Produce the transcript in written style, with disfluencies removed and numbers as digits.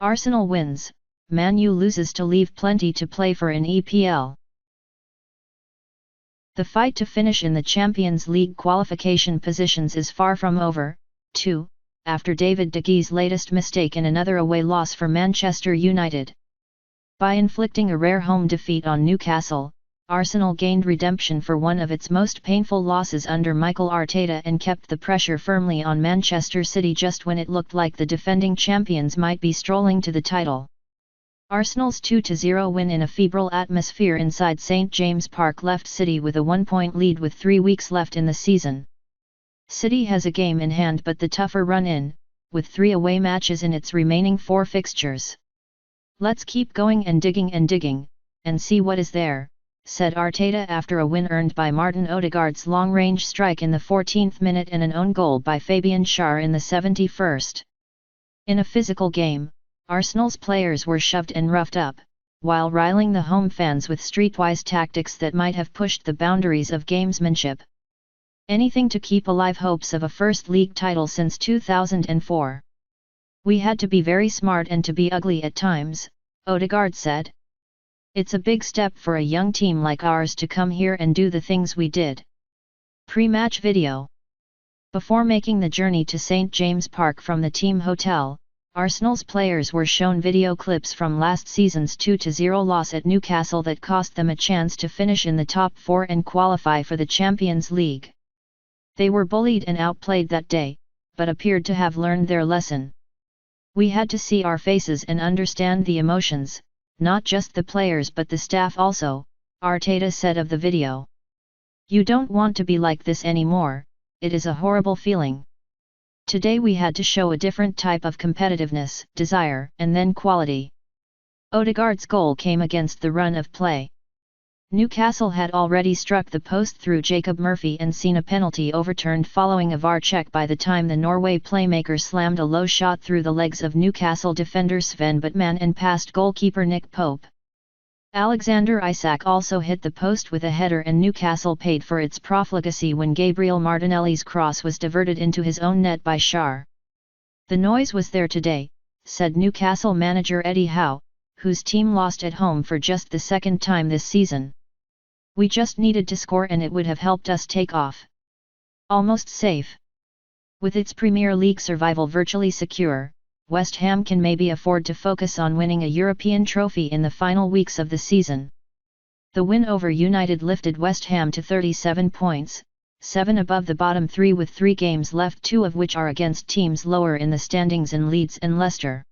Arsenal wins, Man U loses to leave plenty to play for in EPL. The fight to finish in the Champions League qualification positions is far from over, too, after David De Gea's latest mistake in another away loss for Manchester United. By inflicting a rare home defeat on Newcastle, Arsenal gained redemption for one of its most painful losses under Mikel Arteta and kept the pressure firmly on Manchester City just when it looked like the defending champions might be strolling to the title. Arsenal's 2-0 win in a febrile atmosphere inside St James Park left City with a 1-point lead with 3 weeks left in the season. City has a game in hand but the tougher run-in, with 3 away matches in its remaining 4 fixtures. "Let's keep going and digging and see what is there," said Arteta after a win earned by Martin Odegaard's long-range strike in the 14th minute and an own goal by Fabian Schär in the 71st. In a physical game, Arsenal's players were shoved and roughed up, while riling the home fans with streetwise tactics that might have pushed the boundaries of gamesmanship. Anything to keep alive hopes of a first league title since 2004. "We had to be very smart and to be ugly at times," Odegaard said. "It's a big step for a young team like ours to come here and do the things we did." Pre-match video. Before making the journey to St James Park from the team hotel, Arsenal's players were shown video clips from last season's 2-0 loss at Newcastle that cost them a chance to finish in the top 4 and qualify for the Champions League. They were bullied and outplayed that day, but appeared to have learned their lesson. "We had to see our faces and understand the emotions, not just the players but the staff also," Arteta said of the video. "You don't want to be like this anymore, it is a horrible feeling. Today we had to show a different type of competitiveness, desire, and then quality." Odegaard's goal came against the run of play. Newcastle had already struck the post through Jacob Murphy and seen a penalty overturned following a VAR check by the time the Norway playmaker slammed a low shot through the legs of Newcastle defender Sven Botman and past goalkeeper Nick Pope. Alexander Isak also hit the post with a header and Newcastle paid for its profligacy when Gabriel Martinelli's cross was diverted into his own net by Schär. "The noise was there today," said Newcastle manager Eddie Howe, whose team lost at home for just the second time this season. "We just needed to score and it would have helped us take off. Almost safe." With its Premier League survival virtually secure, West Ham can maybe afford to focus on winning a European trophy in the final weeks of the season. The win over United lifted West Ham to 37 points, 7 above the bottom 3 with 3 games left, 2 of which are against teams lower in the standings in Leeds and Leicester.